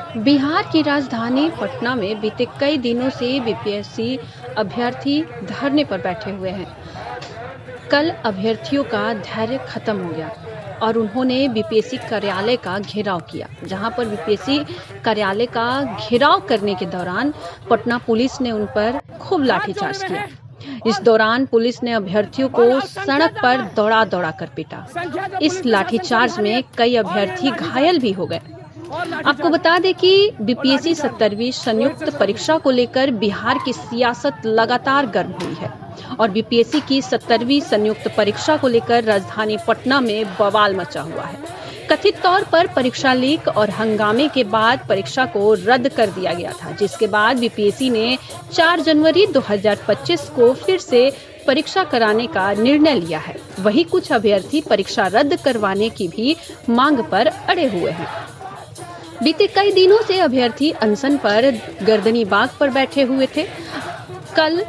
बिहार की राजधानी पटना में बीते कई दिनों से बीपीएससी अभ्यर्थी धरने पर बैठे हुए हैं। कल अभ्यर्थियों का धैर्य खत्म हो गया और उन्होंने बीपीएससी कार्यालय का घेराव किया, जहां पर बीपीएससी कार्यालय का घेराव करने के दौरान पटना पुलिस ने उन पर खूब लाठीचार्ज किया। इस दौरान पुलिस ने अभ्यर्थियों को सड़क पर दौड़ा दौड़ा कर पीटा। इस लाठीचार्ज में कई अभ्यर्थी घायल भी हो गए। आपको बता दें कि बीपीएससी 70वीं संयुक्त परीक्षा को लेकर बिहार की सियासत लगातार गर्म हुई है और बीपीएससी की 70वीं संयुक्त परीक्षा को लेकर राजधानी पटना में बवाल मचा हुआ है। कथित तौर पर परीक्षा लीक और हंगामे के बाद परीक्षा को रद्द कर दिया गया था, जिसके बाद बीपीएससी ने 4 जनवरी 2025 को फिर से परीक्षा कराने का निर्णय लिया है। वहीं कुछ अभ्यर्थी परीक्षा रद्द करवाने की भी मांग पर अड़े हुए हैं। बीते कई दिनों से अभ्यर्थी अनशन पर गर्दनी बाग पर बैठे हुए थे। कल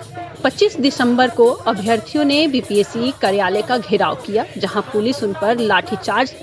25 दिसंबर को अभ्यर्थियों ने बीपीएससी कार्यालय का घेराव किया, जहां पुलिस उन पर लाठीचार्ज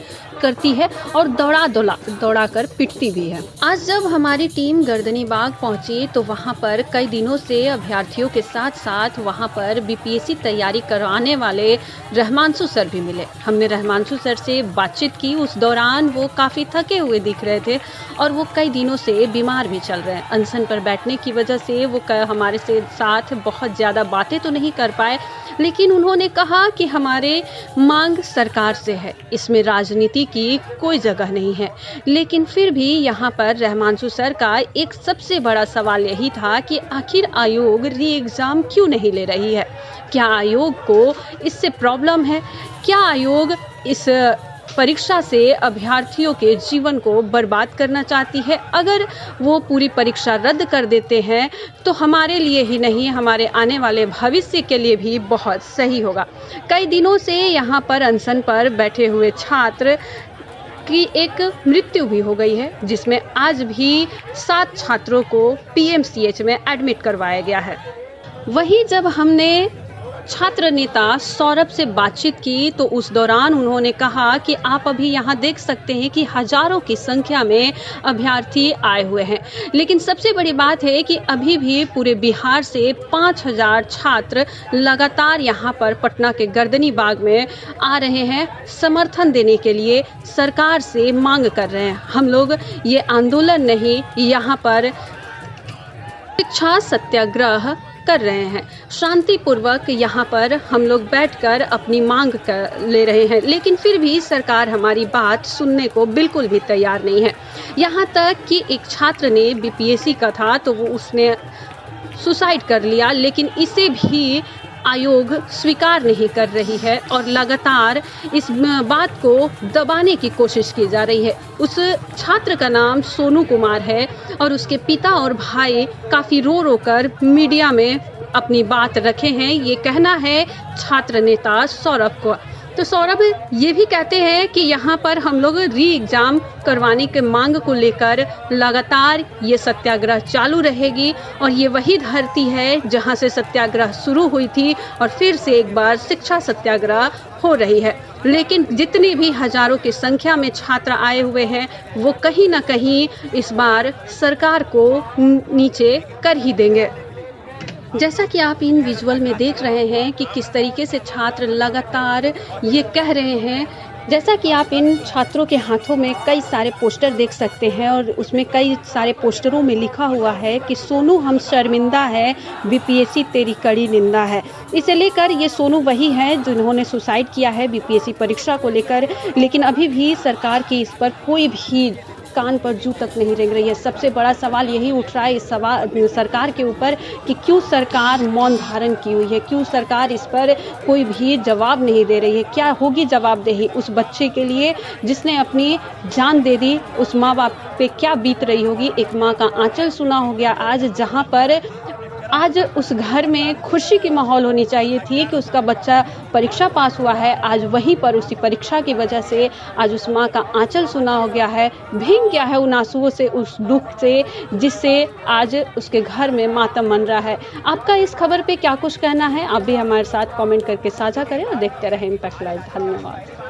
करती है और दौड़ा कर पिटती भी है। आज जब हमारी टीम गर्दनी बाग पहुंची तो वहां पर कई दिनों से अभ्यर्थियों के साथ साथ वहां पर बीपीएससी तैयारी करवाने वाले रहमांशु सर भी मिले। हमने रहमांशु सर से बातचीत की। उस दौरान वो काफ़ी थके हुए दिख रहे थे और वो कई दिनों से बीमार भी चल रहे हैं। अनशन पर बैठने की वजह से वो हमारे साथ बहुत ज़्यादा बातें तो नहीं कर पाए, लेकिन उन्होंने कहा कि हमारे मांग सरकार से है, इसमें राजनीति की कोई जगह नहीं है। लेकिन फिर भी यहाँ पर रहमांशु सर का एक सबसे बड़ा सवाल यही था कि आखिर आयोग री एग्ज़ाम क्यों नहीं ले रही है? क्या आयोग को इससे प्रॉब्लम है? क्या आयोग इस परीक्षा से अभ्यर्थियों के जीवन को बर्बाद करना चाहती है? अगर वो पूरी परीक्षा रद्द कर देते हैं तो हमारे लिए ही नहीं, हमारे आने वाले भविष्य के लिए भी बहुत सही होगा। कई दिनों से यहाँ पर अनशन पर बैठे हुए छात्र की एक मृत्यु भी हो गई है, जिसमें आज भी 7 छात्रों को पीएमसीएच में एडमिट करवाया गया है। वहीं जब हमने छात्र नेता सौरभ से बातचीत की तो उस दौरान उन्होंने कहा कि आप अभी यहाँ देख सकते हैं कि हजारों की संख्या में अभ्यर्थी आए हुए हैं, लेकिन सबसे बड़ी बात है कि अभी भी पूरे बिहार से 5000 छात्र लगातार यहाँ पर पटना के गर्दनी बाग में आ रहे हैं, समर्थन देने के लिए सरकार से मांग कर रहे हैं। हम लोग ये आंदोलन नहीं, यहाँ पर शिक्षा सत्याग्रह कर रहे हैं। शांतिपूर्वक यहाँ पर हम लोग बैठकर अपनी मांग ले रहे हैं, लेकिन फिर भी सरकार हमारी बात सुनने को बिल्कुल भी तैयार नहीं है। यहाँ तक कि एक छात्र ने बीपीएससी का था तो वो उसने सुसाइड कर लिया, लेकिन इसे भी आयोग स्वीकार नहीं कर रही है और लगातार इस बात को दबाने की कोशिश की जा रही है। उस छात्र का नाम सोनू कुमार है और उसके पिता और भाई काफ़ी रो कर मीडिया में अपनी बात रखे हैं। ये कहना है छात्र नेता सौरभ को। तो सौरभ ये भी कहते हैं कि यहाँ पर हम लोग री एग्ज़ाम करवाने के मांग को लेकर लगातार ये सत्याग्रह चालू रहेगी और ये वही धरती है जहाँ से सत्याग्रह शुरू हुई थी और फिर से एक बार शिक्षा सत्याग्रह हो रही है। लेकिन जितनी भी हजारों की संख्या में छात्र आए हुए हैं वो कहीं ना कहीं इस बार सरकार को नीचे कर ही देंगे। जैसा कि आप इन विजुअल में देख रहे हैं कि किस तरीके से छात्र लगातार ये कह रहे हैं। जैसा कि आप इन छात्रों के हाथों में कई सारे पोस्टर देख सकते हैं और उसमें कई सारे पोस्टरों में लिखा हुआ है कि सोनू हम शर्मिंदा है, बीपीएससी तेरी कड़ी निंदा है। इसे लेकर ये सोनू वही है जिन्होंने सुसाइड किया है बीपीएससी परीक्षा को लेकर, लेकिन अभी भी सरकार की इस पर कोई भी कान पर जू तक नहीं रेंग रही है। सबसे बड़ा सवाल यही उठ रहा है इस सरकार के ऊपर कि क्यों सरकार मौन धारण की हुई है, क्यों सरकार इस पर कोई भी जवाब नहीं दे रही है। क्या होगी जवाबदेही उस बच्चे के लिए जिसने अपनी जान दे दी? उस माँ बाप पे क्या बीत रही होगी? एक माँ का आंचल सुना हो गया आज, जहाँ पर आज उस घर में खुशी की माहौल होनी चाहिए थी कि उसका बच्चा परीक्षा पास हुआ है। आज वहीं पर उसी परीक्षा की वजह से आज उस माँ का आंचल सुना हो गया है, भीग गया है उन आंसुओं से, उस दुख से जिससे आज उसके घर में मातम मन रहा है। आपका इस खबर पे क्या कुछ कहना है? आप भी हमारे साथ कमेंट करके साझा करें और देखते रहें इम्पैक्ट लाइव। धन्यवाद।